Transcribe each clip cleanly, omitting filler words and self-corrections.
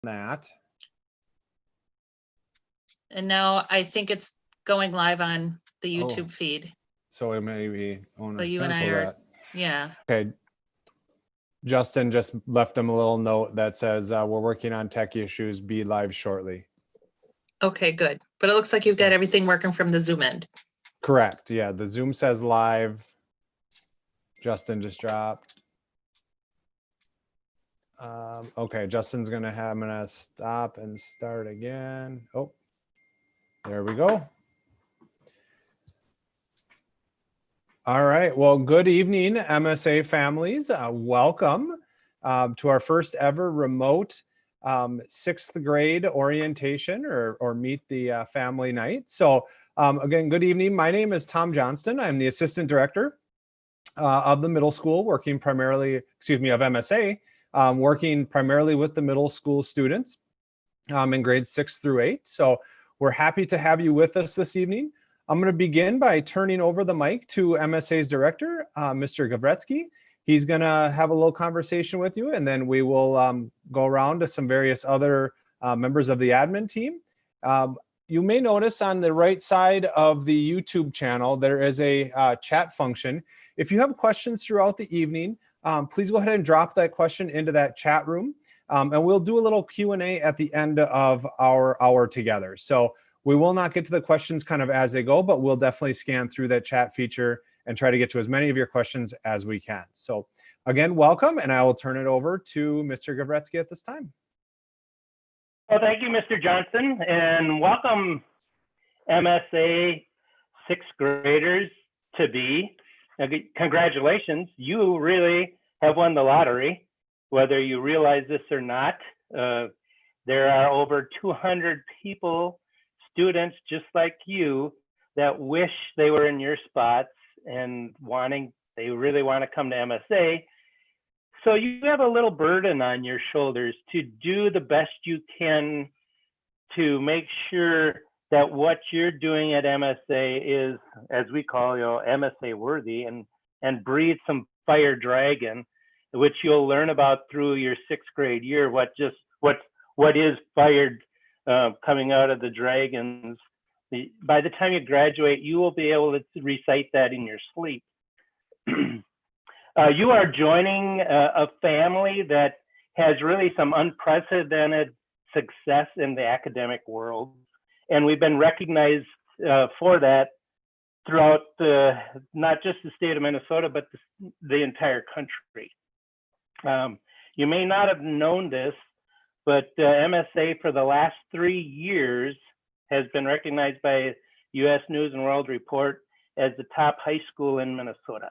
that. And now I think it's going live on the Oh. YouTube feed. So it may be So you and I are, yeah. Okay. Justin just left him a little note that says, we're working on tech issues, be live shortly. Okay, good. But it looks like you've got everything working from the Zoom end. Correct. Yeah, the Zoom says live. Justin just dropped. Okay, Justin's I'm gonna stop and start again. Oh, there we go. All right, well, good evening, MSA families. Welcome to our first ever remote sixth grade orientation or meet the family night. So again, good evening. My name is Tom Johnston. I'm the assistant director of the middle school, working primarily, of MSA, working primarily with the middle school students in grades 6 through 8. So we're happy to have you with us this evening. I'm going to begin by turning over the mic to MSA's director, Mr. Gavretsky. He's going to have a little conversation with you, and then we will go around to some various other members of the admin team. You may notice on the right side of the YouTube channel, there is a chat function. If you have questions throughout the evening, please go ahead and drop that question into that chat room. And we'll do a little Q&A at the end of our hour together. So we will not get to the questions kind of as they go, but we'll definitely scan through that chat feature and try to get to as many of your questions as we can. So again, welcome, and I will turn it over to Mr. Gavretsky at this time. Well, thank you, Mr. Johnson, and welcome MSA sixth graders to be. Congratulations, you really have won the lottery, whether you realize this or not. There are over 200 people, students just like you, that wish they were in your spots and they really want to come to MSA. So you have a little burden on your shoulders to do the best you can to make sure that what you're doing at MSA is, as we call, MSA worthy, and breathe some fire dragon, which you'll learn about through your sixth grade year. What is fired coming out of the dragons? By the time you graduate, you will be able to recite that in your sleep. You are joining a family that has really some unprecedented success in the academic world. And we've been recognized for that throughout not just the state of Minnesota, but the entire country. You may not have known this, but MSA for the last 3 years has been recognized by U.S. News and World Report as the top high school in Minnesota.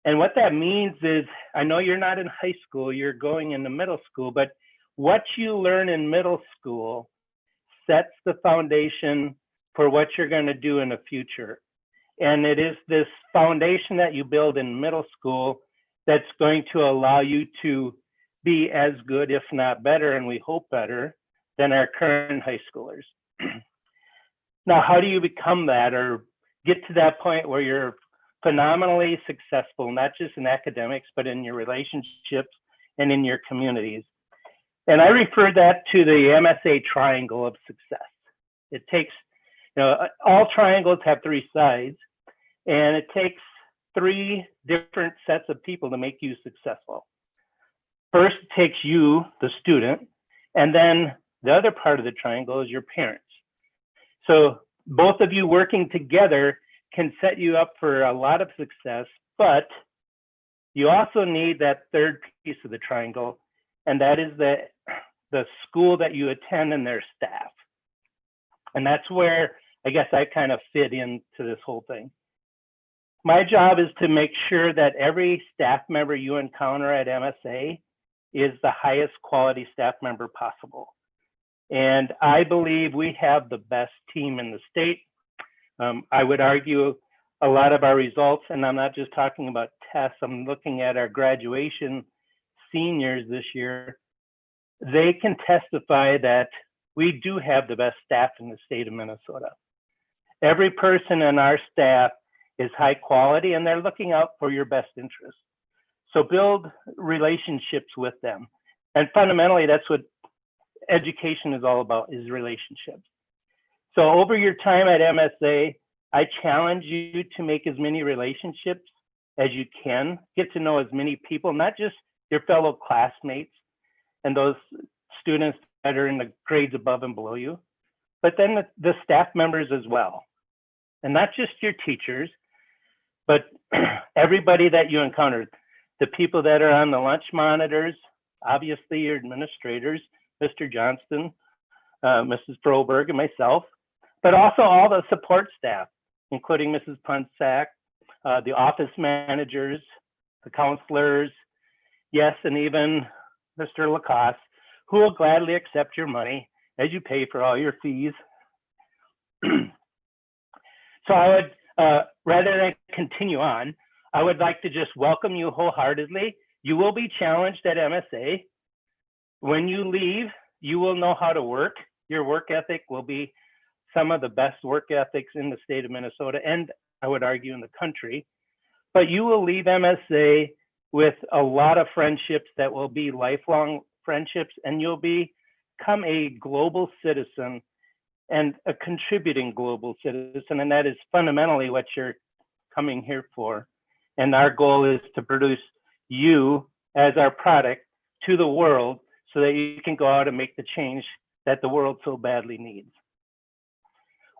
And what that means is, I know you're not in high school, you're going into middle school, but what you learn in middle school sets the foundation for what you're going to do in the future. And it is this foundation that you build in middle school that's going to allow you to be as good, if not better, and we hope better, than our current high schoolers. Now, how do you become that or get to that point where you're phenomenally successful, not just in academics, but in your relationships and in your communities? And I refer that to the MSA triangle of success. It takes, all triangles have 3 sides, and it takes 3 different sets of people to make you successful. First, it takes you, the student, and then the other part of the triangle is your parents. So both of you working together can set you up for a lot of success, but you also need that third piece of the triangle, and that is the school that you attend and their staff. And that's where I guess I kind of fit into this whole thing. My job is to make sure that every staff member you encounter at MSA is the highest quality staff member possible. And I believe we have the best team in the state. I would argue a lot of our results, and I'm not just talking about tests, I'm looking at our graduation seniors this year, they can testify that we do have the best staff in the state of Minnesota. Every person in our staff is high quality and they're looking out for your best interests. So build relationships with them. And fundamentally, that's what education is all about, is relationships. So over your time at MSA, I challenge you to make as many relationships as you can, get to know as many people, not just your fellow classmates and those students that are in the grades above and below you, but then the staff members as well. And not just your teachers, but everybody that you encountered, the people that are on the lunch monitors, obviously your administrators, Mr. Johnston, Mrs. Froberg, and myself, but also all the support staff, including Mrs. Punsack, the office managers, the counselors, yes, and even Mr. Lacoste, who will gladly accept your money as you pay for all your fees. So I would, rather than continue on, I would like to just welcome you wholeheartedly. You will be challenged at MSA. When you leave, you will know how to work. Your work ethic will be some of the best work ethics in the state of Minnesota, and I would argue in the country. But you will leave MSA with a lot of friendships that will be lifelong friendships, and you'll become a global citizen and a contributing global citizen, and that is fundamentally what you're coming here for. And our goal is to produce you as our product to the world so that you can go out and make the change that the world so badly needs.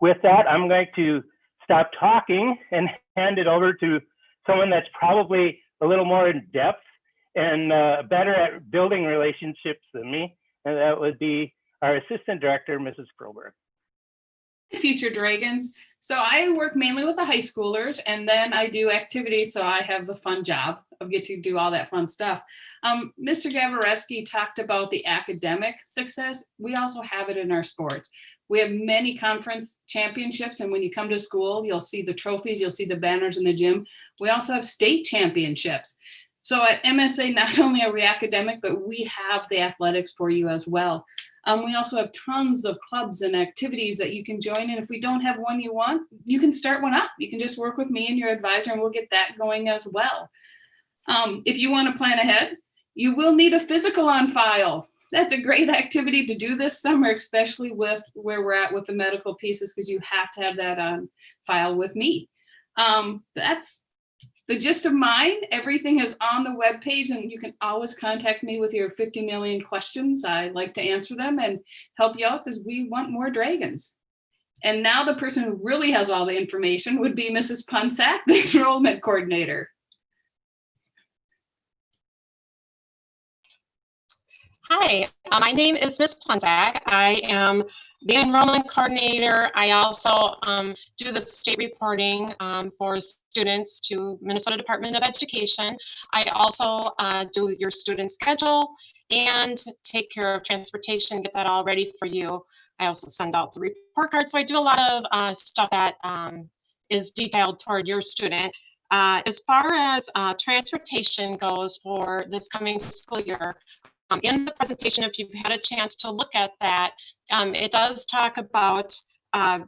With that, I'm going to stop talking and hand it over to someone that's probably a little more in depth and better at building relationships than me, and that would be our Assistant Director, Mrs. Froberg. Future Dragons. So I work mainly with the high schoolers, and then I do activities. So I have the fun job of get to do all that fun stuff. Mr. Gavoretsky talked about the academic success. We also have it in our sports. We have many conference championships, and when you come to school, you'll see the trophies, you'll see the banners in the gym. We also have state championships. So at MSA, not only are we academic, but we have the athletics for you as well. We also have tons of clubs and activities that you can join. And if we don't have one you want, you can start one up. You can just work with me and your advisor, and we'll get that going as well. If you want to plan ahead, you will need a physical on file. That's a great activity to do this summer, especially with where we're at with the medical pieces, because you have to have that on file with me. That's the gist of mine. Everything is on the webpage, and you can always contact me with your 50 million questions. I like to answer them and help you out because we want more dragons. And now the person who really has all the information would be Mrs. Punsack, the enrollment coordinator. Hi, my name is Ms. Punsack. I am the enrollment coordinator. I also do the state reporting for students to Minnesota Department of Education. I also do your student schedule and take care of transportation, get that all ready for you. I also send out the report card. So I do a lot of stuff that is detailed toward your student. As far as transportation goes for this coming school year, in the presentation, if you've had a chance to look at that, it does talk about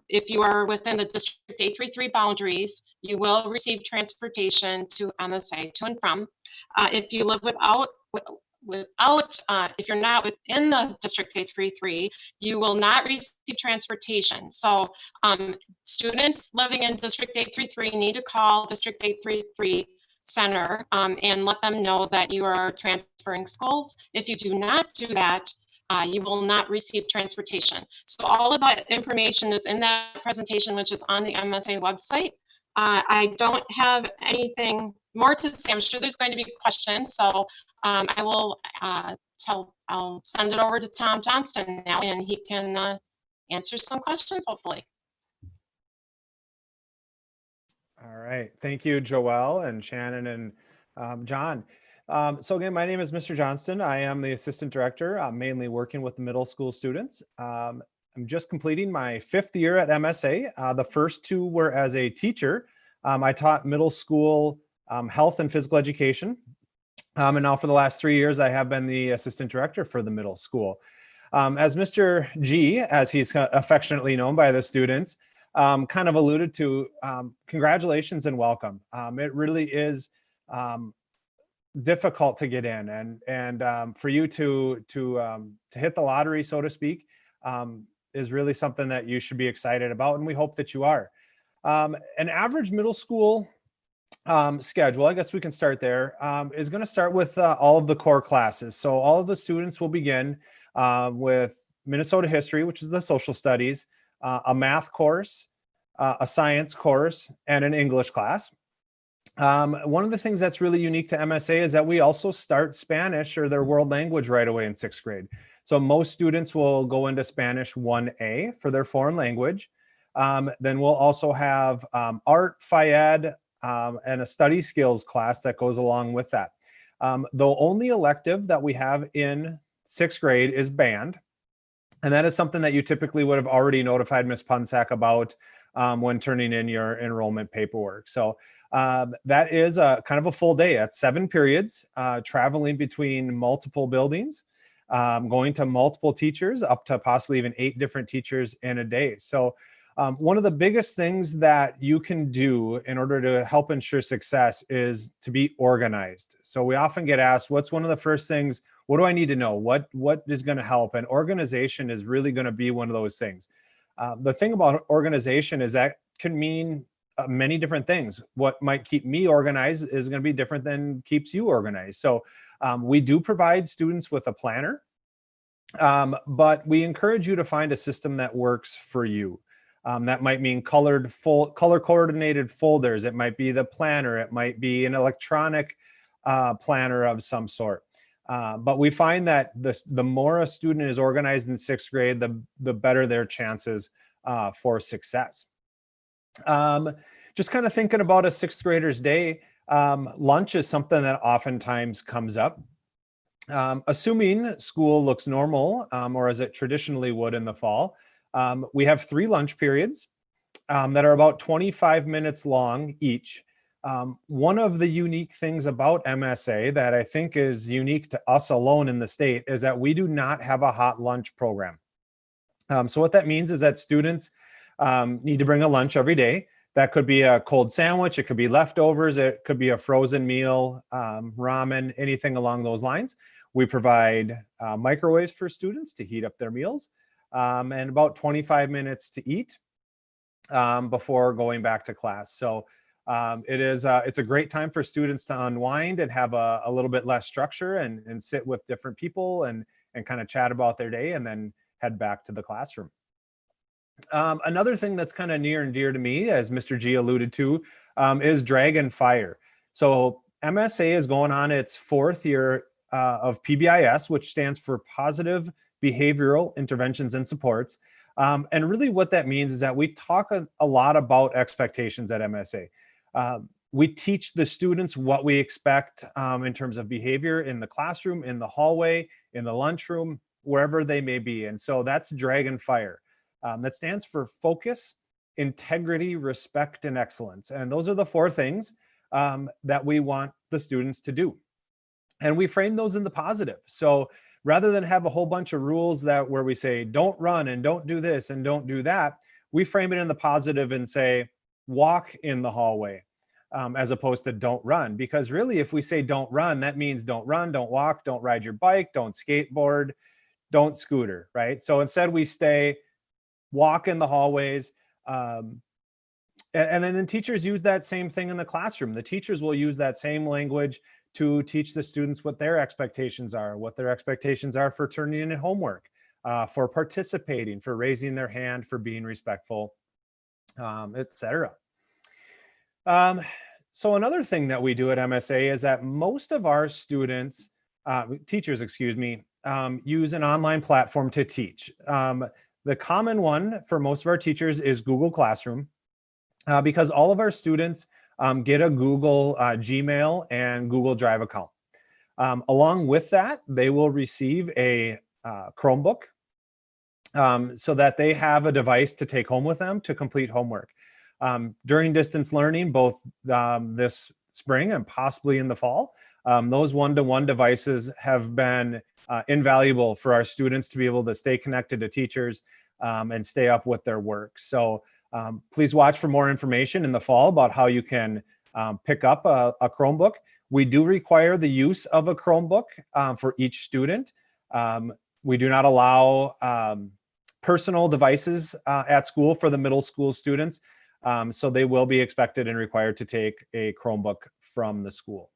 if you are within the District 833 boundaries, you will receive transportation to MSA to and from. If you live if you're not within the District 833, you will not receive transportation. So students living in District 833 need to call District 833 Center and let them know that you are transferring schools. If you do not do that, you will not receive transportation. So all of that information is in that presentation, which is on the MSA website. I don't have anything more to say. I'm sure there's going to be questions. So I will I'll send it over to Tom Johnston now, and he can answer some questions, hopefully. All right. Thank you, Joelle and Shannon and John. So again, my name is Mr. Johnston. I am the assistant director. I'm mainly working with the middle school students. I'm just completing my 5th year at MSA. The first 2 were as a teacher. I taught middle school health and physical education. And now for the last 3 years, I have been the assistant director for the middle school. As Mr. G, as he's affectionately known by the students, kind of alluded to, congratulations and welcome. It really is difficult to get in, and for you to hit the lottery, so to speak, is really something that you should be excited about, and we hope that you are. An average middle school schedule, I guess we can start there, is going to start with all of the core classes. So all of the students will begin with Minnesota history, which is the social studies, a math course, a science course, and an English class. One of the things that's really unique to MSA is that we also start Spanish or their world language right away in 6th grade. So most students will go into Spanish 1A for their foreign language. Then we'll also have art, FIED, and a study skills class that goes along with that. The only elective that we have in 6th grade is band. And that is something that you typically would have already notified Ms. Punsack about when turning in your enrollment paperwork. So that is kind of a full day at 7 periods, traveling between multiple buildings, going to multiple teachers, up to possibly even 8 different teachers in a day. So one of the biggest things that you can do in order to help ensure success is to be organized. So we often get asked, what's one of the first things, what do I need to know? What is going to help? And organization is really going to be one of those things. The thing about organization is that can mean many different things. What might keep me organized is going to be different than keeps you organized. So we do provide students with a planner, but we encourage you to find a system that works for you. That might mean color coordinated folders. It might be the planner. It might be an electronic planner of some sort. But we find that the more a student is organized in 6th grade, the better their chances for success. Just kind of thinking about a 6th grader's day, lunch is something that oftentimes comes up. Assuming school looks normal, or as it traditionally would in the fall, we have 3 lunch periods that are about 25 minutes long each. One of the unique things about MSA that I think is unique to us alone in the state is that we do not have a hot lunch program. So what that means is that students need to bring a lunch every day. That could be a cold sandwich, it could be leftovers, it could be a frozen meal, ramen, anything along those lines. We provide microwaves for students to heat up their meals, and about 25 minutes to eat before going back to class. So it's a great time for students to unwind and have a little bit less structure and sit with different people and kind of chat about their day and then head back to the classroom. Another thing that's kind of near and dear to me, as Mr. G alluded to, is Dragon Fire. So MSA is going on its 4th year of PBIS, which stands for Positive Behavioral Interventions and Supports. And really what that means is that we talk a lot about expectations at MSA. We teach the students what we expect in terms of behavior in the classroom, in the hallway, in the lunchroom, wherever they may be. And so that's Dragon Fire. That stands for focus, integrity, respect, and excellence. And those are the 4 things that we want the students to do. And we frame those in the positive. So rather than have a whole bunch of rules where we say, don't run and don't do this and don't do that, we frame it in the positive and say, walk in the hallway, as opposed to don't run. Because really, if we say don't run, that means don't run, don't walk, don't ride your bike, don't skateboard, don't scooter, right? So instead we stay walk in the hallways. And then teachers use that same thing in the classroom. The teachers will use that same language to teach the students what their expectations are for turning in homework, for participating, for raising their hand, for being respectful, etc. So another thing that we do at MSA is that most of our teachers, use an online platform to teach. The common one for most of our teachers is Google Classroom, because all of our students get a Google Gmail and Google Drive account. Along with that, they will receive a Chromebook so that they have a device to take home with them to complete homework. During distance learning, both this spring and possibly in the fall, those one-to-one devices have been invaluable for our students to be able to stay connected to teachers and stay up with their work. So please watch for more information in the fall about how you can pick up a Chromebook. We do require the use of a Chromebook for each student. We do not allow personal devices at school for the middle school students. So they will be expected and required to take a Chromebook from the school.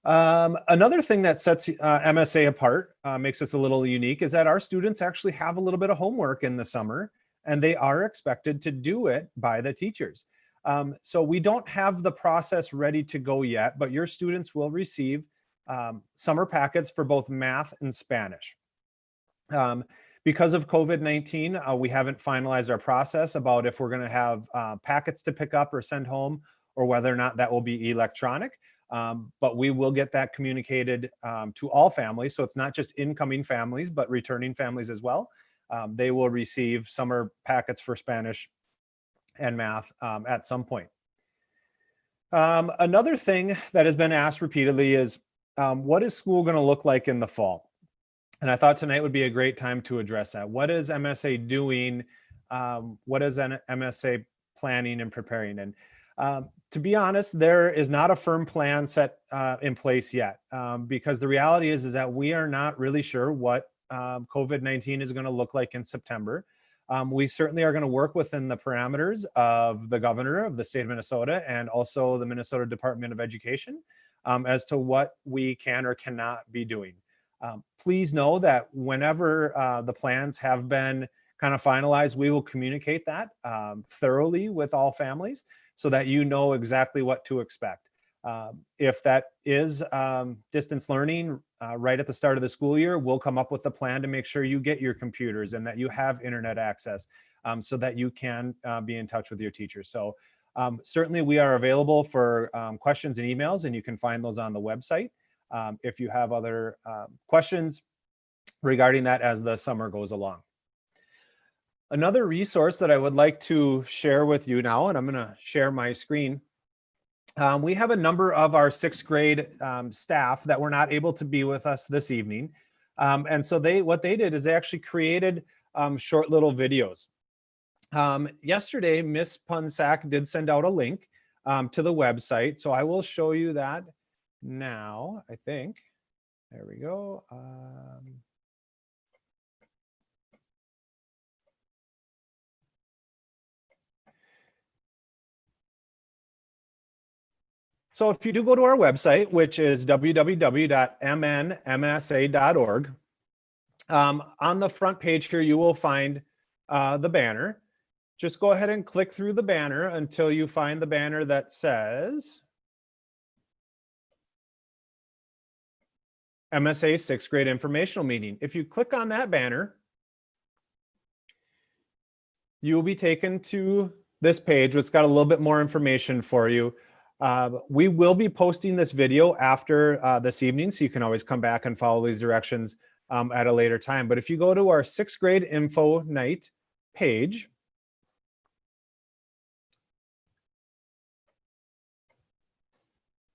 Another thing that sets MSA apart, makes us a little unique, is that our students actually have a little bit of homework in the summer, and they are expected to do it by the teachers. So we don't have the process ready to go yet, but your students will receive summer packets for both math and Spanish. Because of COVID-19, we haven't finalized our process about if we're going to have packets to pick up or send home, or whether or not that will be electronic. But we will get that communicated to all families. So it's not just incoming families, but returning families as well. They will receive summer packets for Spanish and math at some point. Another thing that has been asked repeatedly is, what is school going to look like in the fall? And I thought tonight would be a great time to address that. What is MSA doing? What is an MSA planning and preparing? And to be honest, there is not a firm plan set in place yet, because the reality is that we are not really sure what COVID-19 is going to look like in September. We certainly are going to work within the parameters of the governor of the state of Minnesota and also the Minnesota Department of Education as to what we can or cannot be doing. Please know that whenever the plans have been kind of finalized, we will communicate that thoroughly with all families so that you know exactly what to expect. If that is distance learning right at the start of the school year, we'll come up with a plan to make sure you get your computers and that you have internet access so that you can be in touch with your teachers. So certainly we are available for questions and emails, and you can find those on the website. If you have other questions regarding that as the summer goes along. Another resource that I would like to share with you now, and I'm going to share my screen. We have a number of our sixth grade staff that were not able to be with us this evening. And so what they did is they actually created short little videos. Yesterday, Miss Punsack did send out a link to the website. So I will show you that now, I think. There we go. So if you do go to our website, which is www.mnmsa.org, on the front page here, you will find the banner. Just go ahead and click through the banner until you find the banner that says MSA sixth grade informational meeting. If you click on that banner, you will be taken to this page, which got a little bit more information for you. We will be posting this video after this evening, so you can always come back and follow these directions at a later time. But if you go to our sixth grade info night page,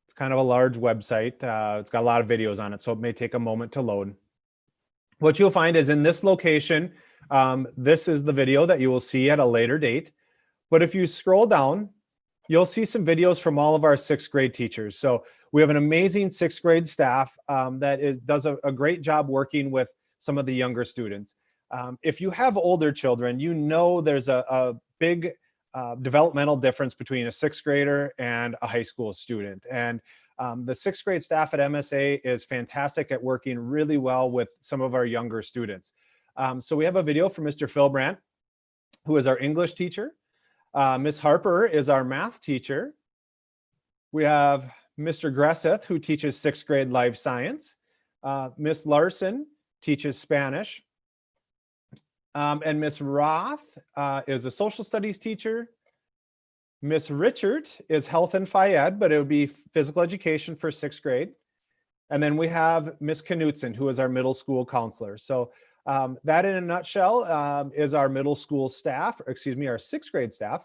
it's kind of a large website. It's got a lot of videos on it, so it may take a moment to load. What you'll find is in this location, this is the video that you will see at a later date. But if you scroll down, you'll see some videos from all of our sixth grade teachers. So we have an amazing sixth grade staff that does a great job working with some of the younger students. If you have older children, you know there's a big developmental difference between a sixth grader and a high school student. And the sixth grade staff at MSA is fantastic at working really well with some of our younger students. So we have a video from Mr. Philbrandt, who is our English teacher. Miss Harper is our math teacher. We have Mr. Gresseth, who teaches sixth grade life science. Miss Larson teaches Spanish. And Miss Roth is a social studies teacher. Miss Richard is health and phy-ed, but it would be physical education for sixth grade. And then we have Miss Knutson, who is our middle school counselor. So that in a nutshell is our middle school staff, or excuse me, our sixth grade staff.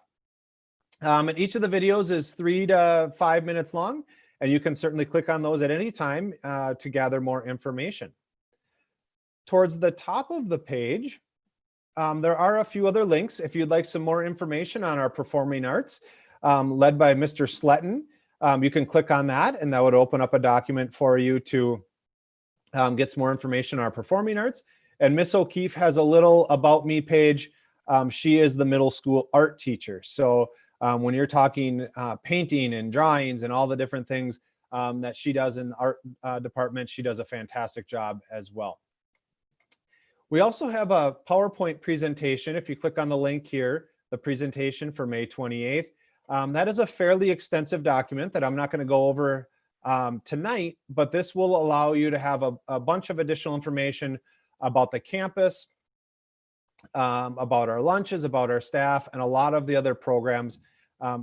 And each of the videos is 3 to 5 minutes long, and you can certainly click on those at any time to gather more information. Towards the top of the page, there are a few other links if you'd like some more information on our performing arts, led by Mr. Sletton. you can click on that and that would open up a document for you to get some more information on our performing arts. And Miss O'Keefe has a little about me page. She is the middle school art teacher. So when you're talking painting and drawings and all the different things that she does in the art department, she does a fantastic job as well. We also have a PowerPoint presentation. If you click on the link here, the presentation for May 28th, that is a fairly extensive document that I'm not going to go over tonight, but this will allow you to have a bunch of additional information about the campus, about our lunches, about our staff, and a lot of the other programs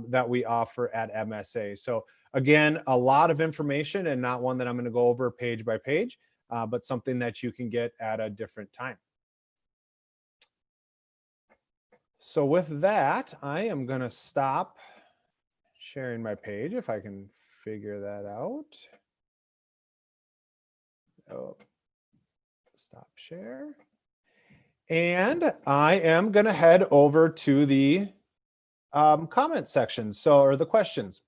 that we offer at MSA. So again, a lot of information and not one that I'm going to go over page by page, but something that you can get at a different time. So with that, I am going to stop sharing my page if I can figure that out. Oh, stop share. And I am going to head over to the comment section, or the questions.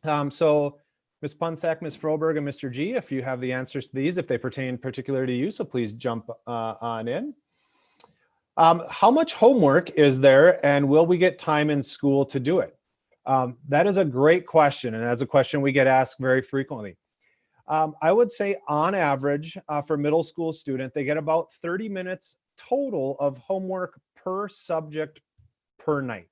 So Ms. Punsack, Ms. Froberg, and Mr. G, if you have the answers to these, if they pertain particularly to you, so please jump on in. How much homework is there, and will we get time in school to do it? That is a great question, and that's a question we get asked very frequently. I would say on average for middle school student, they get about 30 minutes total of homework per subject per night.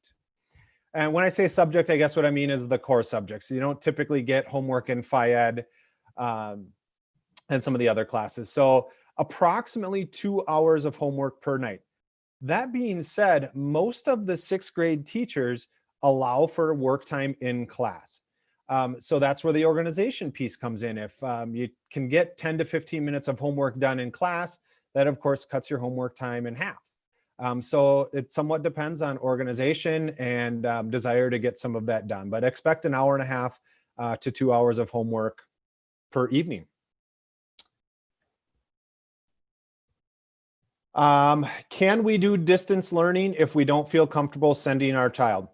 And when I say subject, I guess what I mean is the core subjects. You don't typically get homework in Phy-Ed and some of the other classes. So approximately 2 hours of homework per night. That being said, most of the 6th grade teachers allow for work time in class. So that's where the organization piece comes in. If you can get 10 to 15 minutes of homework done in class, that of course cuts your homework time in half. So it somewhat depends on organization and desire to get some of that done, but expect an hour and a half to 2 hours of homework per evening. Can we do distance learning if we don't feel comfortable sending our child?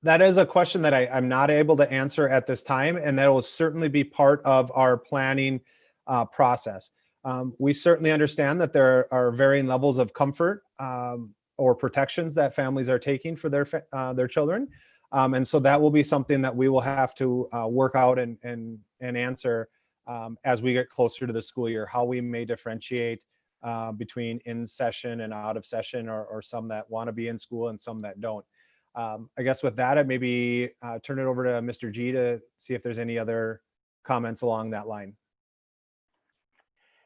That is a question that I'm not able to answer at this time, and that will certainly be part of our planning process. We certainly understand that there are varying levels of comfort or protections that families are taking for their children. And so that will be something that we will have to work out and answer as we get closer to the school year, how we may differentiate between in session and out of session, or some that want to be in school and some that don't. I guess with that, I'd maybe turn it over to Mr. G to see if there's any other comments along that line.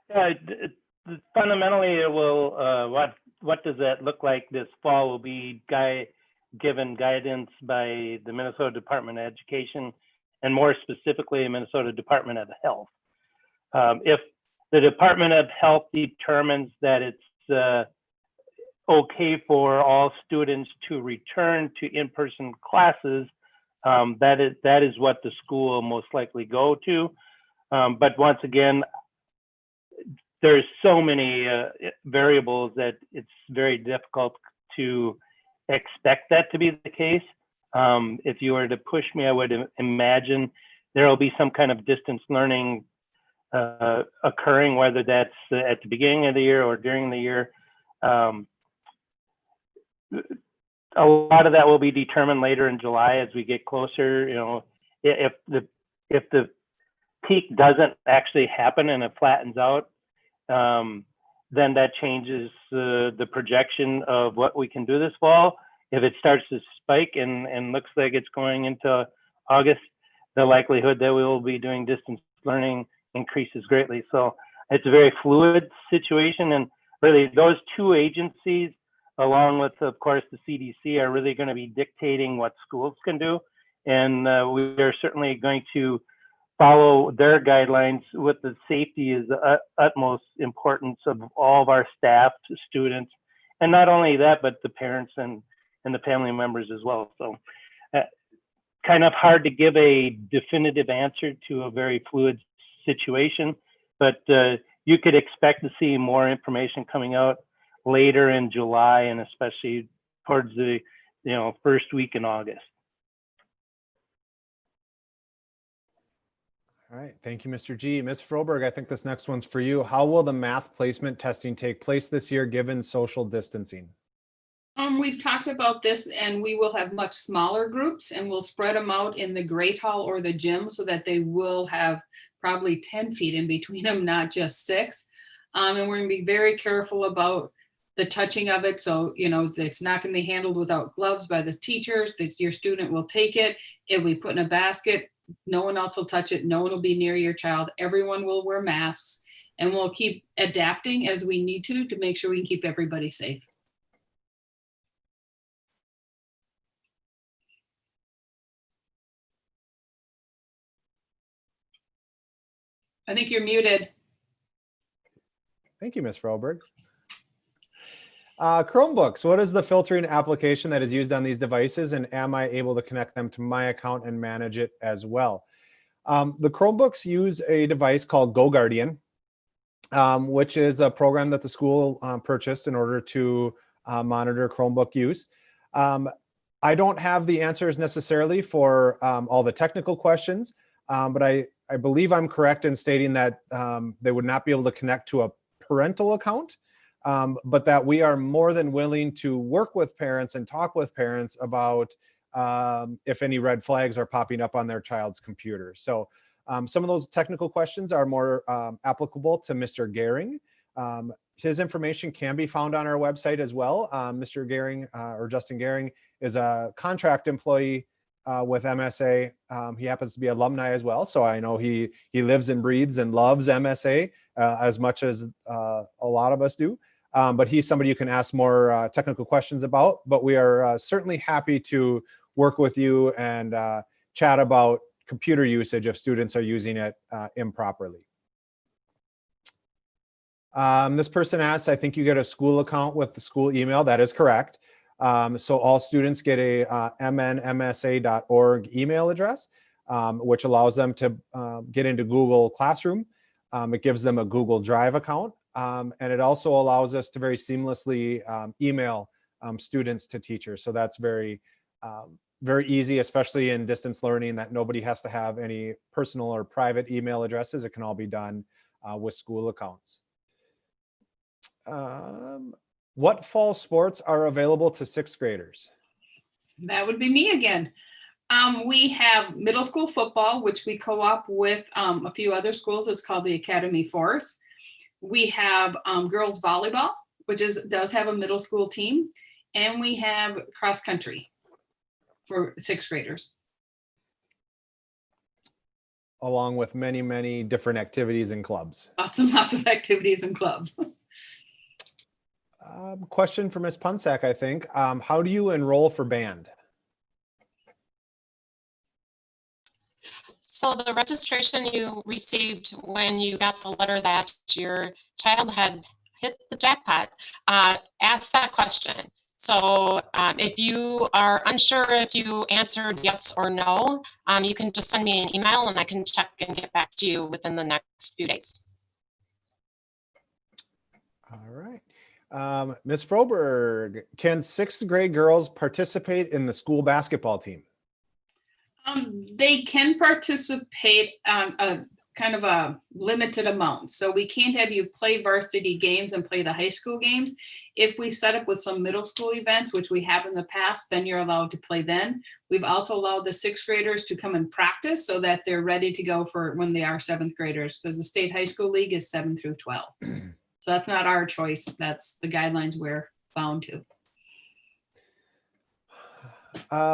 Yeah, fundamentally, it will. What does that look like this fall? Will be given guidance by the Minnesota Department of Education, and more specifically, the Minnesota Department of Health. If the Department of Health determines that it's okay for all students to return to in-person classes, that is what the school will most likely go to. But once again, there's so many variables that it's very difficult to expect that to be the case. If you were to push me, I would imagine there will be some kind of distance learning occurring, whether that's at the beginning of the year or during the year. A lot of that will be determined later in July as we get closer. You know, if the peak doesn't actually happen and it flattens out, then that changes the projection of what we can do this fall. If it starts to spike and looks like it's going into August, the likelihood that we will be doing distance learning increases greatly. So it's a very fluid situation, and really those two agencies, along with, of course, the CDC, are really going to be dictating what schools can do. And we are certainly going to follow their guidelines with the safety is the utmost importance of all of our staff, students, and not only that, but the parents and the family members as well. So kind of hard to give a definitive answer to a very fluid situation, but you could expect to see more information coming out later in July, and especially towards the first week in August. All right, thank you, Mr. G. Ms. Froberg, I think this next one's for you. How will the math placement testing take place this year given social distancing? We've talked about this, and we will have much smaller groups, and we'll spread them out in the great hall or the gym so that they will have probably 10 feet in between them, not just 6. And we're gonna be very careful about the touching of it. So, it's not gonna be handled without gloves by the teachers. Your student will take it. It'll be put in a basket. No one else will touch it. No one will be near your child. Everyone will wear masks, and we'll keep adapting as we need to make sure we can keep everybody safe. I think you're muted. Thank you, Ms. Froberg. Chromebooks, what is the filtering application that is used on these devices, and am I able to connect them to my account and manage it as well? The Chromebooks use a device called GoGuardian, which is a program that the school purchased in order to monitor Chromebook use. I don't have the answers necessarily for all the technical questions, but I believe I'm correct in stating that they would not be able to connect to a parental account, but that we are more than willing to work with parents and talk with parents about if any red flags are popping up on their child's computer. So some of those technical questions are more applicable to Mr. Gehring. His information can be found on our website as well. Mr. Gehring or Justin Gehring is a contract employee with MSA. He happens to be alumni as well. So I know he lives and breathes and loves MSA as much as a lot of us do. But he's somebody you can ask more technical questions about. But we are certainly happy to work with you and chat about computer usage if students are using it improperly. This person asks, I think you get a school account with the school email. That is correct. So all students get a mnmsa.org email address, which allows them to get into Google Classroom. It gives them a Google Drive account, and it also allows us to very seamlessly email students to teachers. So that's very easy, especially in distance learning, that nobody has to have any personal or private email addresses. It can all be done with school accounts. What fall sports are available to 6th graders? That would be me again. We have middle school football, which we co-op with a few other schools. It's called the Academy Force. We have girls volleyball, which does have a middle school team. And we have cross country for 6th graders. Along with many, many different activities and clubs. Lots and lots of activities and clubs. Question for Ms. Punsak, I think. How do you enroll for band? So the registration you received when you got the letter that your child had hit the jackpot, ask that question. So if you are unsure if you answered yes or no, you can just send me an email and I can check and get back to you within the next few days. All right. Ms. Froberg, can 6th grade girls participate in the school basketball team? They can participate a kind of a limited amount. So we can't have you play varsity games and play the high school games. If we set up with some middle school events, which we have in the past, then you're allowed to play then. We've also allowed the 6th graders to come and practice so that they're ready to go for when they are 7th graders, because the state high school league is 7 through 12. So that's not our choice. That's the guidelines we're bound to.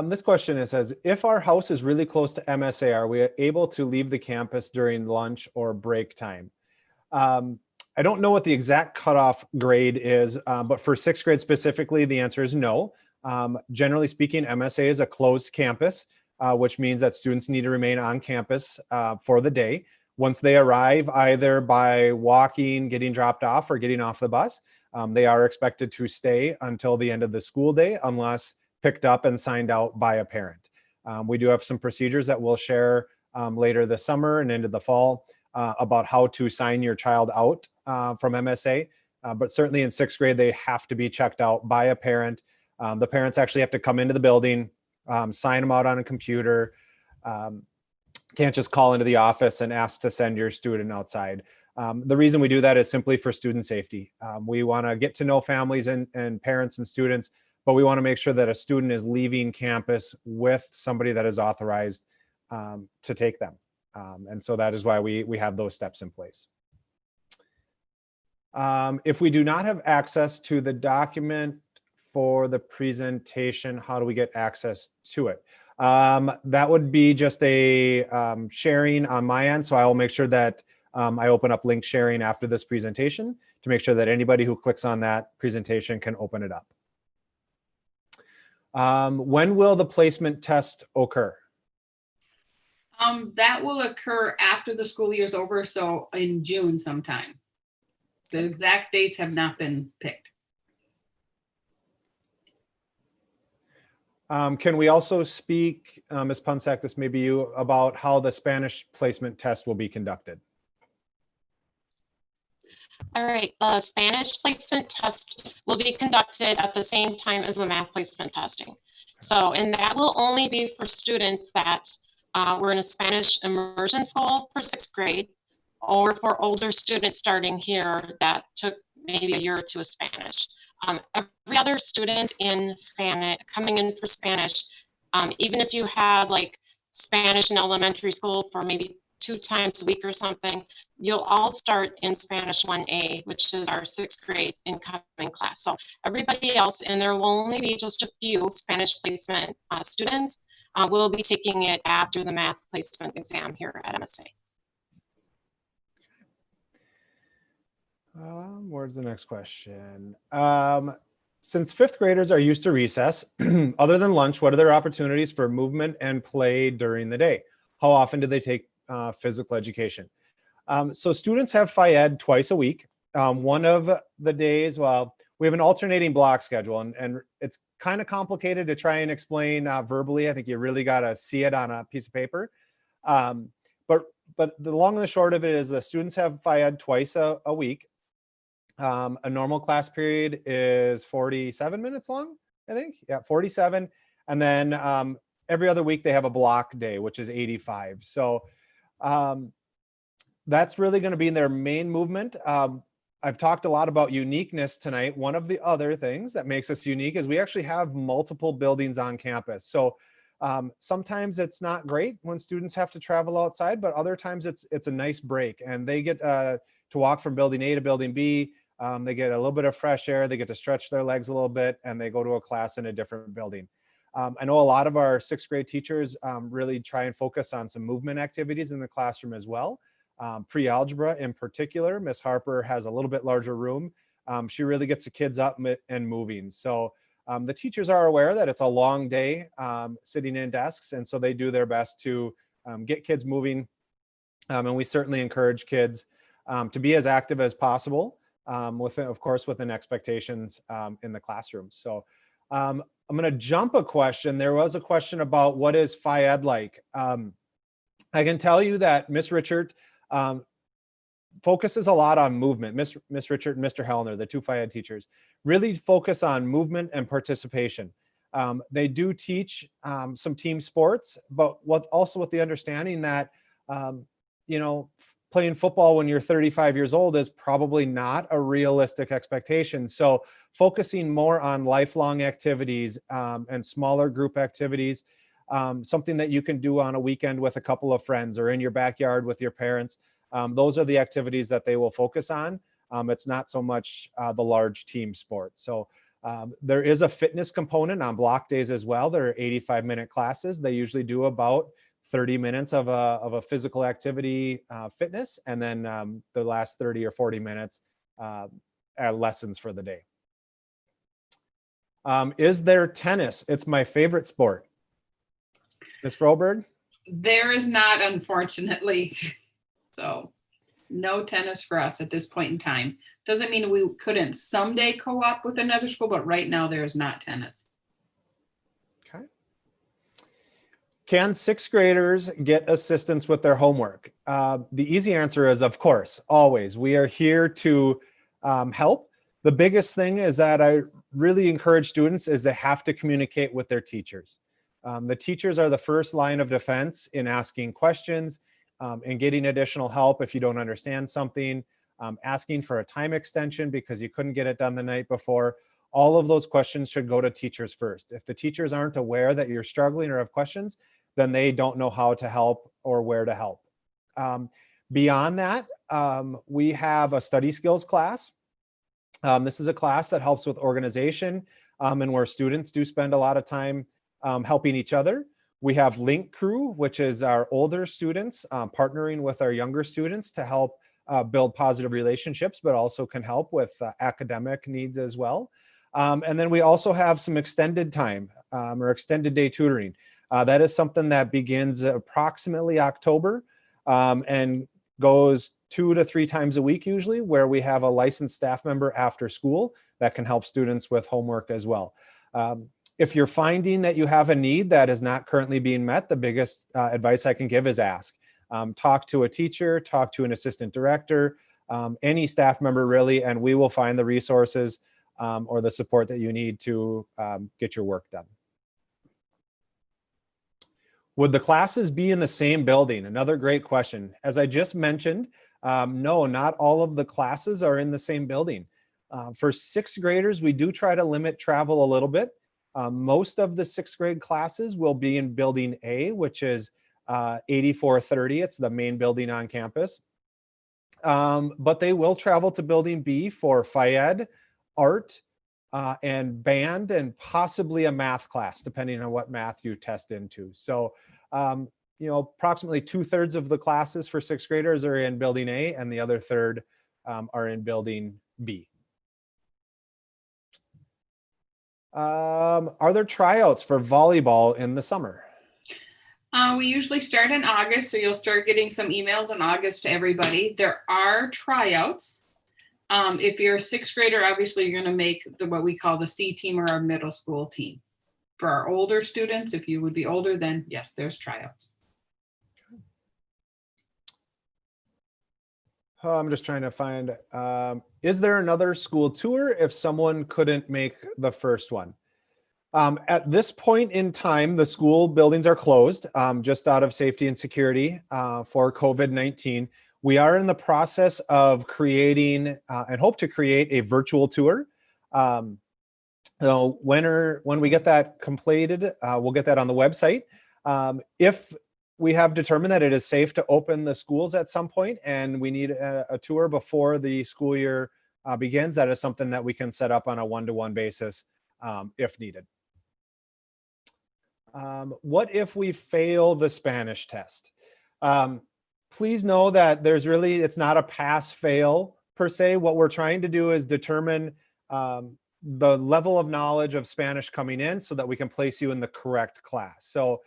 This question, it says, if our house is really close to MSA, are we able to leave the campus during lunch or break time? I don't know what the exact cutoff grade is, but for 6th grade specifically, the answer is no. Generally speaking, MSA is a closed campus, which means that students need to remain on campus for the day. Once they arrive, either by walking, getting dropped off, or getting off the bus, they are expected to stay until the end of the school day, unless picked up and signed out by a parent. We do have some procedures that we'll share later this summer and into the fall about how to sign your child out from MSA. But certainly in 6th grade, they have to be checked out by a parent. The parents actually have to come into the building, sign them out on a computer. can't just call into the office and ask to send your student outside. The reason we do that is simply for student safety. We want to get to know families and parents and students, but we want to make sure that a student is leaving campus with somebody that is authorized to take them. And so that is why we have those steps in place. If we do not have access to the document for the presentation, how do we get access to it? That would be just a sharing on my end. So I will make sure that I open up link sharing after this presentation to make sure that anybody who clicks on that presentation can open it up. When will the placement test occur? That will occur after the school year is over, so in June sometime. The exact dates have not been picked. Can we also speak, Ms. Punsak, this may be you, about how the Spanish placement test will be conducted? All right, the Spanish placement test will be conducted at the same time as the math placement testing. So, and that will only be for students that were in a Spanish immersion school for 6th grade, or for older students starting here that took maybe a year or two of Spanish. Every other student in Spanish, coming in for Spanish, even if you had like Spanish in elementary school for maybe 2 times a week or something, you'll all start in Spanish 1A, which is our 6th grade incoming class. So everybody else, and there will only be just a few Spanish placement students, will be taking it after the math placement exam here at MSA. Where's the next question? Since 5th graders are used to recess, other than lunch, what are their opportunities for movement and play during the day? How often do they take physical education? So students have Phy-Ed twice a week. One of the days, well, we have an alternating block schedule, and it's kind of complicated to try and explain verbally. I think you really got to see it on a piece of paper. But the long and the short of it is the students have Phy-Ed twice a week. A normal class period is 47 minutes long, I think. Yeah, 47. And then every other week they have a block day, which is 85. So that's really going to be their main movement. I've talked a lot about uniqueness tonight. One of the other things that makes us unique is we actually have multiple buildings on campus. So sometimes it's not great when students have to travel outside, but other times it's a nice break, and they get to walk from building A to building B. They get a little bit of fresh air, they get to stretch their legs a little bit, and they go to a class in a different building. I know a lot of our 6th grade teachers really try and focus on some movement activities in the classroom as well. Pre-algebra in particular, Miss Harper has a little bit larger room. She really gets the kids up and moving. So the teachers are aware that it's a long day sitting in desks, and so they do their best to get kids moving. And we certainly encourage kids to be as active as possible, of course, within expectations in the classroom. So I'm going to jump a question. There was a question about what is Phy-Ed like. I can tell you that Miss Richard focuses a lot on movement. Miss Richard and Mr. Hellner, the 2 Phy-Ed teachers, really focus on movement and participation. They do teach some team sports, but also with the understanding that, playing football when you're 35 years old is probably not a realistic expectation. So focusing more on lifelong activities and smaller group activities, something that you can do on a weekend with a couple of friends or in your backyard with your parents. Those are the activities that they will focus on. It's not so much the large team sport. So there is a fitness component on block days as well. There are 85-minute classes. They usually do about 30 minutes of a physical activity fitness, and then the last 30 or 40 minutes lessons for the day. Is there tennis? It's my favorite sport. Ms. Froberg? There is not, unfortunately. So no tennis for us at this point in time. Doesn't mean we couldn't someday co-op with another school, but right now there is not tennis. Okay. Can 6th graders get assistance with their homework? The easy answer is, of course, always. We are here to help. The biggest thing is that I really encourage students is they have to communicate with their teachers. The teachers are the first line of defense in asking questions and getting additional help if you don't understand something, asking for a time extension because you couldn't get it done the night before. All of those questions should go to teachers first. If the teachers aren't aware that you're struggling or have questions, then they don't know how to help or where to help. Beyond that, we have a study skills class. This is a class that helps with organization and where students do spend a lot of time helping each other. We have Link Crew, which is our older students partnering with our younger students to help build positive relationships, but also can help with academic needs as well. And then we also have some extended time or extended day tutoring. That is something that begins approximately October and goes 2 to 3 times a week usually, where we have a licensed staff member after school that can help students with homework as well. If you're finding that you have a need that is not currently being met, the biggest advice I can give is ask. Talk to a teacher, talk to an assistant director, any staff member really, and we will find the resources or the support that you need to get your work done. Would the classes be in the same building? Another great question. As I just mentioned, no, not all of the classes are in the same building. For 6th graders, we do try to limit travel a little bit. Most of the 6th grade classes will be in building A, which is 8430. It's the main building on campus. But they will travel to building B for Phy-Ed, art, and band, and possibly a math class, depending on what math you test into. So, you know, approximately 2/3 of the classes for 6th graders are in building A, and the other third are in building B. Are there tryouts for volleyball in the summer? We usually start in August, so you'll start getting some emails in August to everybody. There are tryouts. If you're a 6th grader, obviously you're going to make what we call the C team or a middle school team. For our older students, if you would be older, then yes, there's tryouts. I'm just trying to find, is there another school tour if someone couldn't make the first one? At this point in time, the school buildings are closed just out of safety and security for COVID-19. We are in the process of creating and hope to create a virtual tour. So when we get that completed, we'll get that on the website. If we have determined that it is safe to open the schools at some point and we need a tour before the school year begins, that is something that we can set up on a one-to-one basis if needed. What if we fail the Spanish test? Please know that it's not a pass-fail per se. What we're trying to do is determine the level of knowledge of Spanish coming in so that we can place you in the correct class. So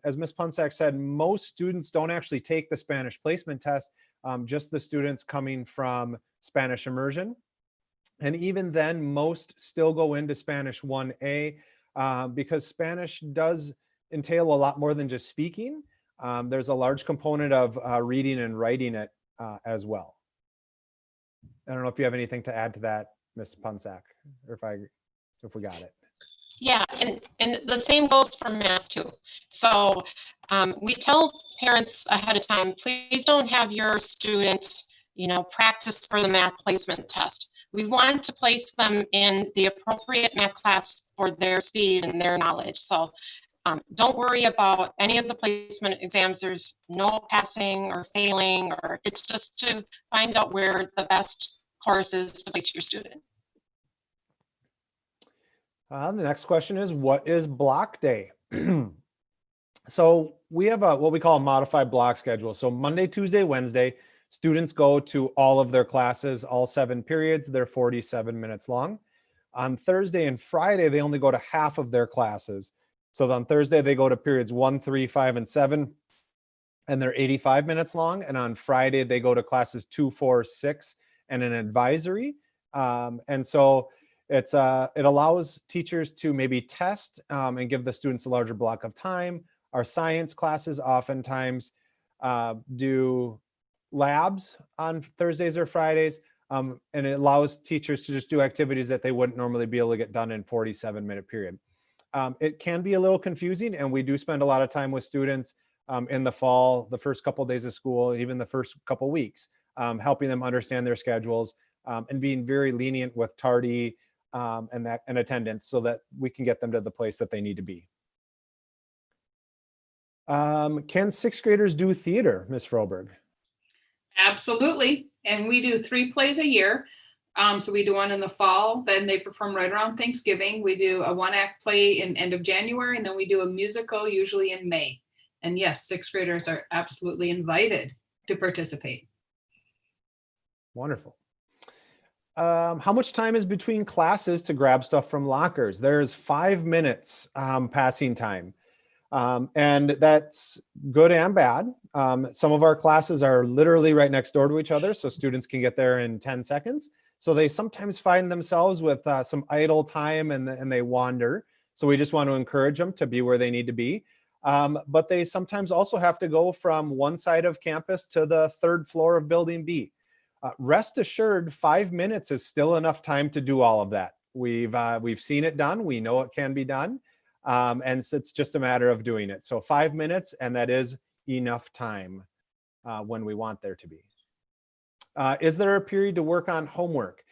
as Ms. Punsak said, most students don't actually take the Spanish placement test, just the students coming from Spanish immersion. And even then, most still go into Spanish 1A because Spanish does entail a lot more than just speaking. There's a large component of reading and writing it as well. I don't know if you have anything to add to that, Ms. Punsak, or if we got it. Yeah, and the same goes for math too. So we tell parents ahead of time, please don't have your student, practice for the math placement test. We want to place them in the appropriate math class for their speed and their knowledge. So don't worry about any of the placement exams. There's no passing or failing, or it's just to find out where the best course is to place your student. The next question is, what is block day? So we have what we call a modified block schedule. So Monday, Tuesday, Wednesday, students go to all of their classes, all 7 periods. They're 47 minutes long. On Thursday and Friday, they only go to half of their classes. So on Thursday, they go to periods 1, 3, 5, and 7, and they're 85 minutes long. And on Friday, they go to classes 2, 4, 6, and an advisory. And so it allows teachers to maybe test and give the students a larger block of time. Our science classes oftentimes do labs on Thursdays or Fridays, and it allows teachers to just do activities that they wouldn't normally be able to get done in 47-minute period. It can be a little confusing, and we do spend a lot of time with students in the fall, the first couple of days of school, even the first couple weeks, helping them understand their schedules and being very lenient with tardy and attendance so that we can get them to the place that they need to be. Can sixth graders do theater, Ms. Froberg? Absolutely. And we do 3 plays a year. So we do one in the fall, then they perform right around Thanksgiving. We do a 1-act play in end of January, and then we do a musical usually in May. And yes, sixth graders are absolutely invited to participate. Wonderful. How much time is between classes to grab stuff from lockers? There's 5 minutes passing time. And that's good and bad. Some of our classes are literally right next door to each other, so students can get there in 10 seconds. So they sometimes find themselves with some idle time and they wander. So we just want to encourage them to be where they need to be. But they sometimes also have to go from one side of campus to the 3rd floor of Building B. Rest assured, 5 minutes is still enough time to do all of that. We've seen it done. We know it can be done. And so it's just a matter of doing it. So 5 minutes, and that is enough time when we want there to be. Is there a period to work on homework?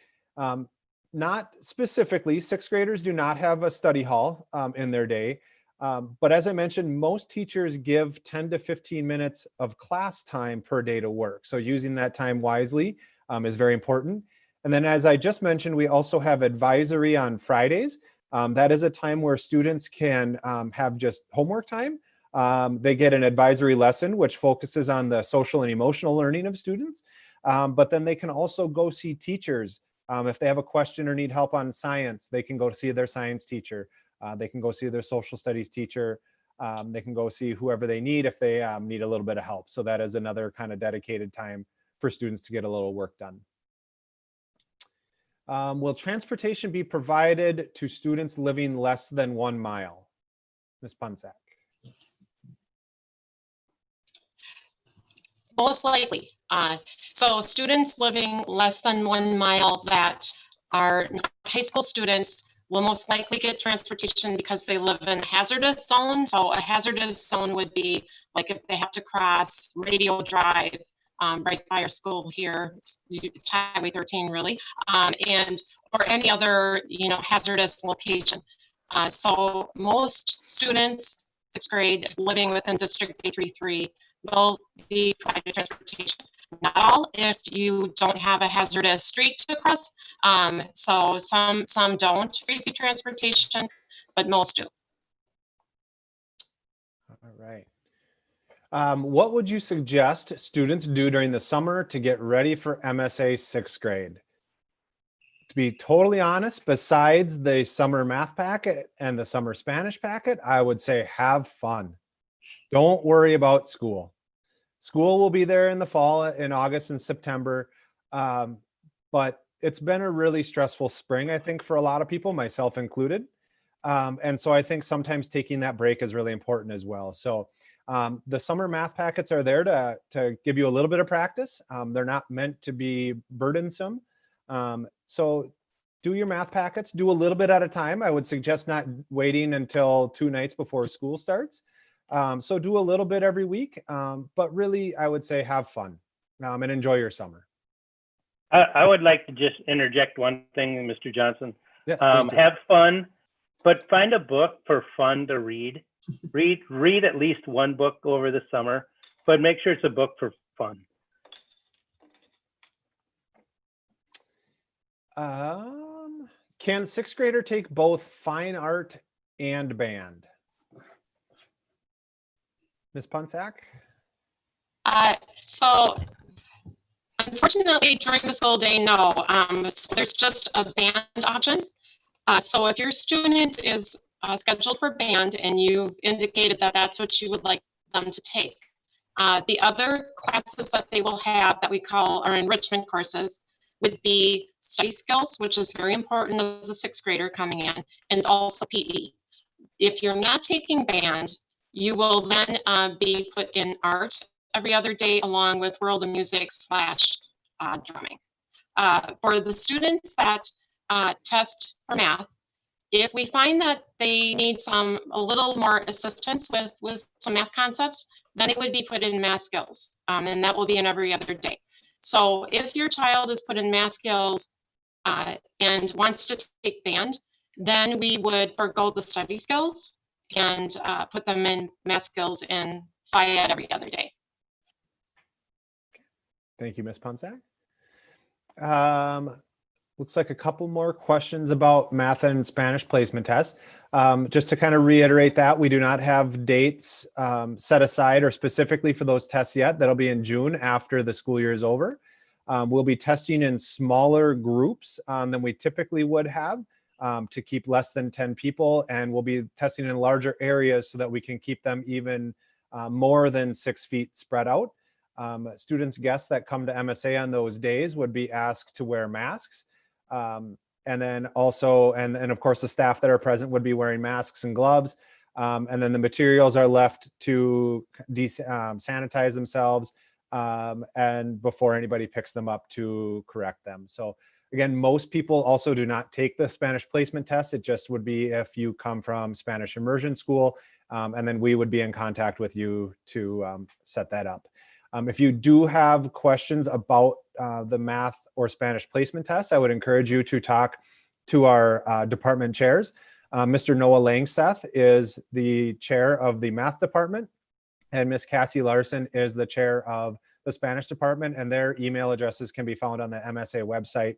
Not specifically. Sixth graders do not have a study hall in their day. But as I mentioned, most teachers give 10 to 15 minutes of class time per day to work. So using that time wisely is very important. And then as I just mentioned, we also have advisory on Fridays. That is a time where students can have just homework time. They get an advisory lesson, which focuses on the social and emotional learning of students. But then they can also go see teachers. If they have a question or need help on science, they can go see their science teacher. They can go see their social studies teacher. They can go see whoever they need if they need a little bit of help. So that is another kind of dedicated time for students to get a little work done. Will transportation be provided to students living less than 1 mile? Ms. Punsack. Most likely. So students living less than 1 mile that are not high school students will most likely get transportation because they live in a hazardous zone. So a hazardous zone would be like if they have to cross Radio Drive right by our school here, it's Highway 13 really, or any other hazardous location. So most students, 6th grade, living within District 833 will be provided transportation. Not all, if you don't have a hazardous street to cross. So some don't receive transportation, but most do. All right. What would you suggest students do during the summer to get ready for MSA 6th grade? To be totally honest, besides the summer math packet and the summer Spanish packet, I would say have fun. Don't worry about school. School will be there in the fall, in August and September, but it's been a really stressful spring, I think, for a lot of people, myself included. And so I think sometimes taking that break is really important as well. So the summer math packets are there to give you a little bit of practice. They're not meant to be burdensome. So do your math packets, do a little bit at a time. I would suggest not waiting until 2 nights before school starts. So do a little bit every week, but really I would say have fun and enjoy your summer. I would like to just interject one thing, Mr. Johnson. Yes, have fun, but find a book for fun to read. Read at least one book over the summer, but make sure it's a book for fun. Can 6th grader take both fine art and band? Ms. Punsack? So unfortunately, during the school day, no. So there's just a band option. So if your student is scheduled for band and you've indicated that that's what you would like them to take, the other classes that they will have that we call our enrichment courses would be study skills, which is very important as a 6th grader coming in, and also PE. If you're not taking band, you will then be put in art every other day along with world of music / drumming. For the students that test for math, If we find that they need a little more assistance with some math concepts, then it would be put in math skills, and that will be in every other day. So if your child is put in math skills and wants to take band, then we would forego the study skills and put them in math skills and FIAD every other day. Thank you, Ms. Ponsack. Looks like a couple more questions about math and Spanish placement tests. Just to kind of reiterate that, we do not have dates set aside or specifically for those tests yet. That'll be in June after the school year is over. We'll be testing in smaller groups than we typically would have to keep less than 10 people. And we'll be testing in larger areas so that we can keep them even more than 6 feet spread out. Students, guests that come to MSA on those days would be asked to wear masks. And then also, and of course, the staff that are present would be wearing masks and gloves. And then the materials are left to sanitize themselves and before anybody picks them up to correct them. So again, most people also do not take the Spanish placement test. It just would be if you come from Spanish immersion school, and then we would be in contact with you to set that up. If you do have questions about the math or Spanish placement tests, I would encourage you to talk to our department chairs. Mr. Noah Langseth is the chair of the math department, and Miss Cassie Larson is the chair of the Spanish department, and their email addresses can be found on the MSA website.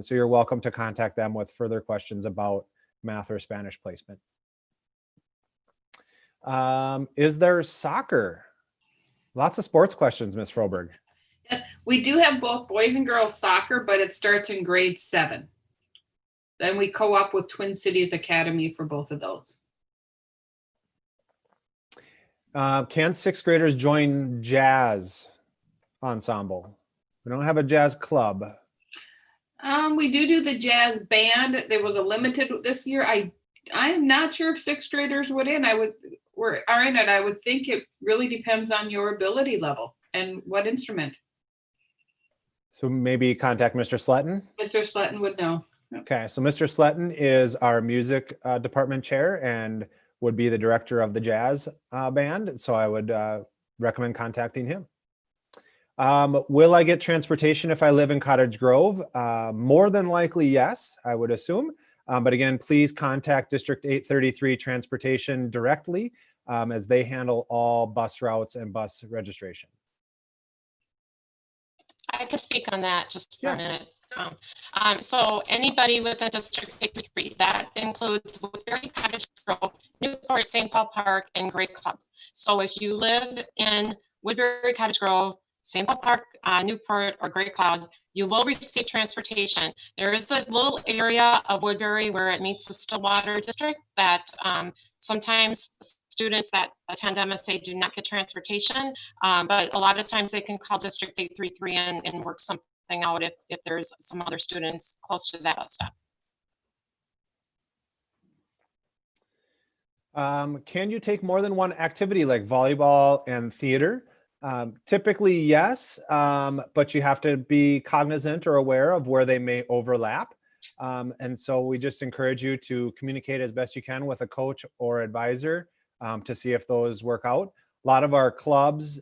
So you're welcome to contact them with further questions about math or Spanish placement. Is there soccer? Lots of sports questions, Ms. Froberg. Yes, we do have both boys and girls soccer, but it starts in grade 7. Then we co-op with Twin Cities Academy for both of those. Can 6th graders join jazz ensemble? We don't have a jazz club. We do the jazz band. There was a limited this year. I am not sure if 6th graders are in it. I would think it really depends on your ability level and what instrument. So maybe contact Mr. Sletton. Mr. Sletton would know. Okay, so Mr. Sletton is our music department chair and would be the director of the jazz band. So I would recommend contacting him. Will I get transportation if I live in Cottage Grove? More than likely, yes, I would assume. But again, please contact District 833 Transportation directly as they handle all bus routes and bus registration. I can speak on that just for a minute. So anybody within District 833, that includes Woodbury, Cottage Grove, Newport, St. Paul Park, and Great Club. So if you live in Woodbury, Cottage Grove, St. Paul Park, Newport, or Great Cloud, you will receive transportation. There is a little area of Woodbury where it meets the Stillwater District that sometimes students that attend MSA do not get transportation, but a lot of times they can call District 833 and work something out if there's some other students close to that bus stop. Can you take more than one activity like volleyball and theater? Typically, yes, but you have to be cognizant or aware of where they may overlap. And so we just encourage you to communicate as best you can with a coach or advisor to see if those work out. A lot of our clubs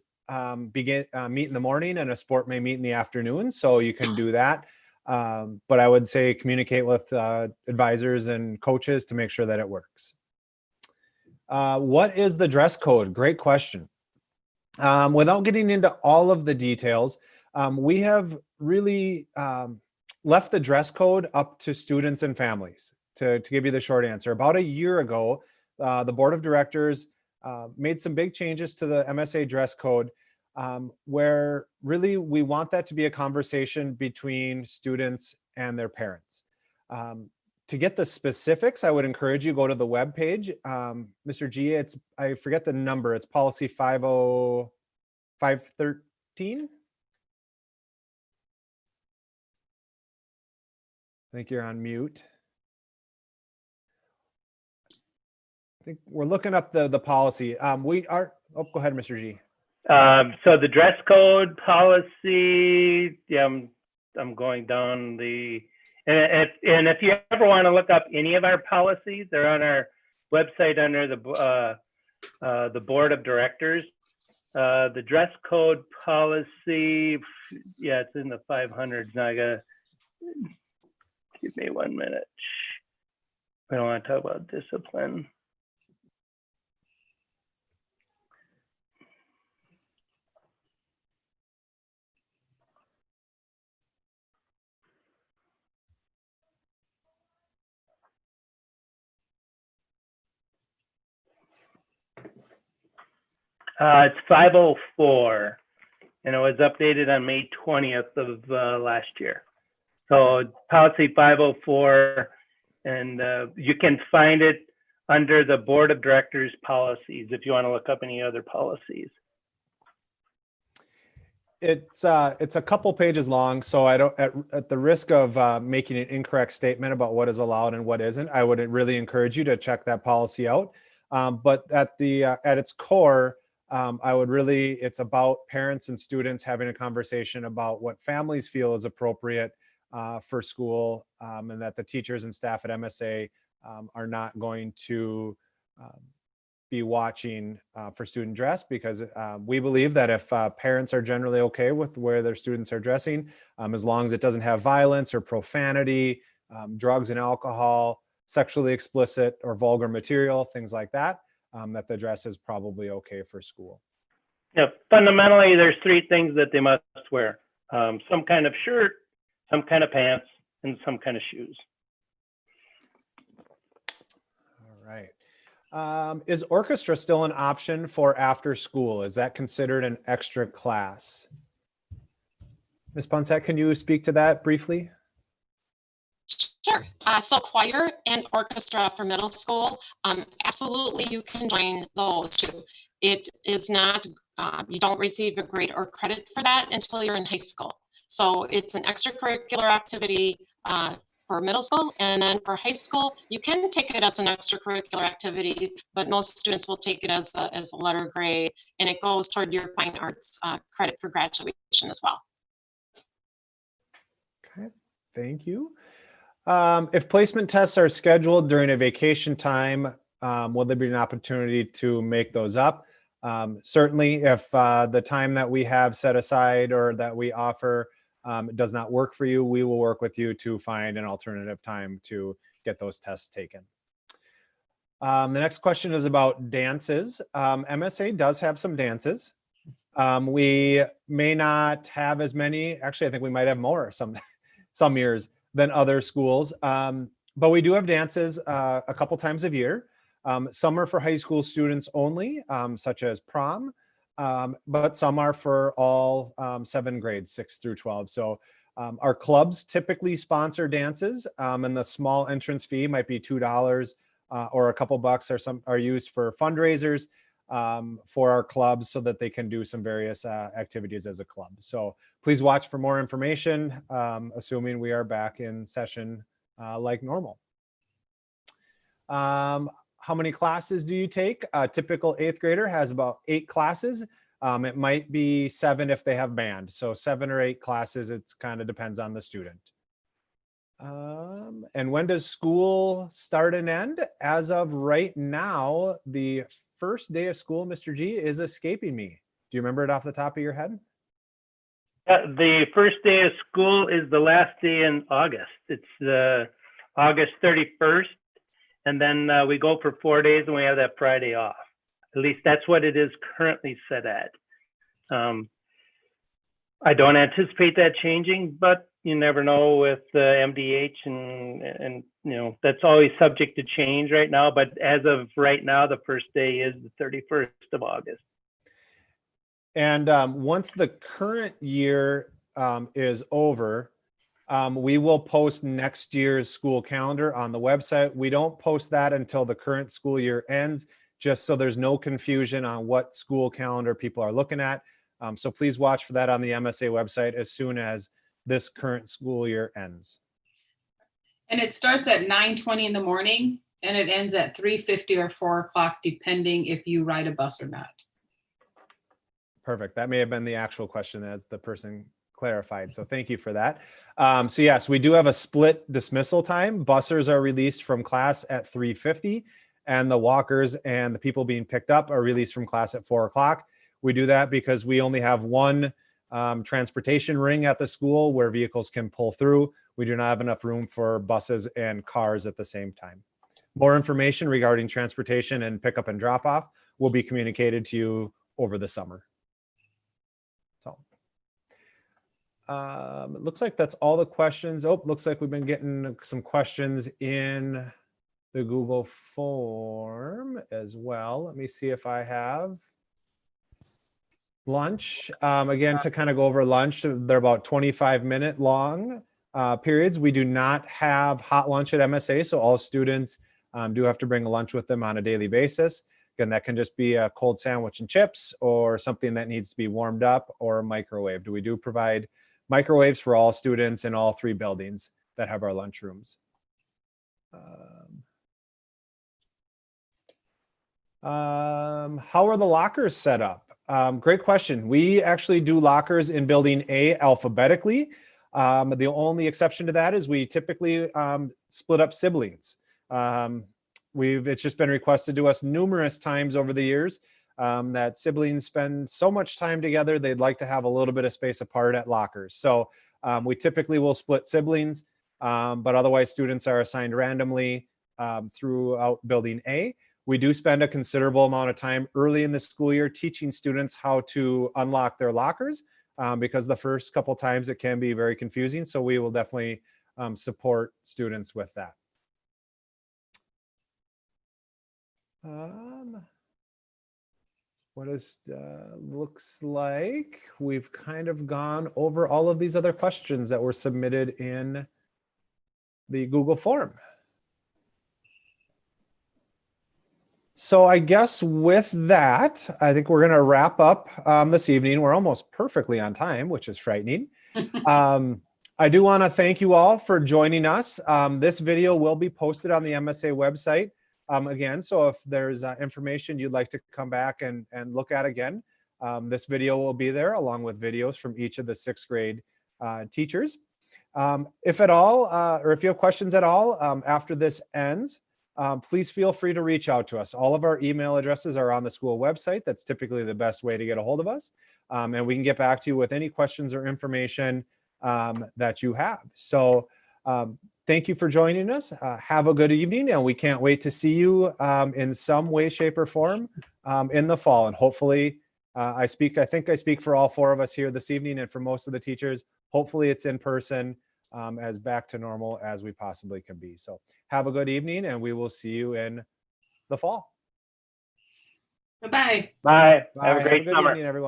meet in the morning and a sport may meet in the afternoon, so you can do that. But I would say communicate with advisors and coaches to make sure that it works. What is the dress code? Great question. Without getting into all of the details, we have really left the dress code up to students and families. To give you the short answer, about a year ago, the board of directors made some big changes to the MSA dress code where really we want that to be a conversation between students and their parents. To get the specifics, I would encourage you go to the web page. Mr. G, I forget the number. It's policy 513. I think you're on mute. I think we're looking up the policy. We are. Oh, go ahead, Mr. G. So the dress code policy. Yeah, I'm going down the And if you ever want to look up any of our policies, they're on our website under the board of directors. The dress code policy, yeah, it's in the 500s. Now I gotta, give me 1 minute. I don't want to talk about discipline. It's 504, and it was updated on May 20th of last year. So policy 504, and you can find it under the board of directors policies if you want to look up any other policies. It's a couple pages long, so I don't, at the risk of making an incorrect statement about what is allowed and what isn't, I would really encourage you to check that policy out. But at its core, I would really, it's about parents and students having a conversation about what families feel is appropriate for school, and that the teachers and staff at MSA are not going to be watching for student dress, because we believe that if parents are generally okay with where their students are dressing, as long as it doesn't have violence or profanity, drugs and alcohol, sexually explicit or vulgar material, things like that, that the dress is probably okay for school. Yeah, fundamentally, there's three things that they must wear: some kind of shirt, some kind of pants, and some kind of shoes. All right. Is orchestra still an option for after school? Is that considered an extra class? Ms. Ponset, can you speak to that briefly? Sure. So choir and orchestra for middle school, absolutely you can join those too. It is not, you don't receive a grade or credit for that until you're in high school. So it's an extracurricular activity for middle school, and then for high school, you can take it as an extracurricular activity, but most students will take it as a letter grade, and it goes toward your fine arts credit for graduation as well. Okay, thank you. If placement tests are scheduled during a vacation time, will there be an opportunity to make those up? Certainly, if the time that we have set aside or that we offer does not work for you, we will work with you to find an alternative time to get those tests taken. The next question is about dances. MSA does have some dances. We may not have as many, actually I think we might have more some years than other schools, but we do have dances a couple times a year. Some are for high school students only, such as prom, but some are for all 7 grades, 6 through 12. So our clubs typically sponsor dances, and the small entrance fee might be $2 or a couple bucks, or some are used for fundraisers for our clubs so that they can do some various activities as a club. So please watch for more information, assuming we are back in session like normal. How many classes do you take? A typical 8th grader has about 8 classes. It might be 7 if they have band. So 7 or 8 classes, it kind of depends on the student. And when does school start and end? As of right now, the first day of school, Mr. G, is escaping me. Do you remember it off the top of your head? The first day of school is the last day in August. It's August 31st. And then we go for 4 days and we have that Friday off. At least that's what it is currently set at. I don't anticipate that changing, but you never know with MDH and you know, that's always subject to change right now. But as of right now, the first day is the 31st of August. And once the current year is over, we will post next year's school calendar on the website. We don't post that until the current school year ends, just so there's no confusion on what school calendar people are looking at. So please watch for that on the MSA website as soon as this current school year ends. And it starts at 9:20 in the morning and it ends at 3:50 or 4 o'clock, depending if you ride a bus or not. Perfect. That may have been the actual question as the person clarified. So thank you for that. So yes, we do have a split dismissal time. Bussers are released from class at 3:50, and the walkers and the people being picked up are released from class at 4 o'clock. We do that because we only have one transportation ring at the school where vehicles can pull through. We do not have enough room for buses and cars at the same time. More information regarding transportation and pickup and drop off will be communicated to you over the summer. So it looks like that's all the questions. Oh, looks like we've been getting some questions in the Google form as well. Let me see if I have lunch. Again, to kind of go over lunch, they're about 25-minute long periods. We do not have hot lunch at MSA, so all students do have to bring a lunch with them on a daily basis. Again, that can just be a cold sandwich and chips or something that needs to be warmed up or microwaved. We do provide microwaves for all students in all 3 buildings that have our lunch rooms. How are the lockers set up? Great question. We actually do lockers in building A alphabetically. The only exception to that is we typically split up siblings. It's just been requested to us numerous times over the years that siblings spend so much time together, they'd like to have a little bit of space apart at lockers. So we typically will split siblings, but otherwise students are assigned randomly throughout building A. We do spend a considerable amount of time early in the school year teaching students how to unlock their lockers because the first couple times it can be very confusing. So we will definitely support students with that. What is looks like we've kind of gone over all of these other questions that were submitted in the Google form. So I guess with that, I think we're going to wrap up this evening. We're almost perfectly on time, which is frightening. I do want to thank you all for joining us. This video will be posted on the MSA website again. So if there's information you'd like to come back and look at again, this video will be there along with videos from each of the 6th grade teachers. If at all, or if you have questions at all after this ends, please feel free to reach out to us. All of our email addresses are on the school website. That's typically the best way to get a hold of us. And we can get back to you with any questions or information that you have. So thank you for joining us. Have a good evening, and we can't wait to see you in some way, shape, or form in the fall. And hopefully, I think I speak for all 4 of us here this evening and for most of the teachers. Hopefully it's in person as back to normal as we possibly can be. So have a good evening, and we will see you in the fall. Bye-bye. Bye. Bye. Have a great good summer. evening, everyone.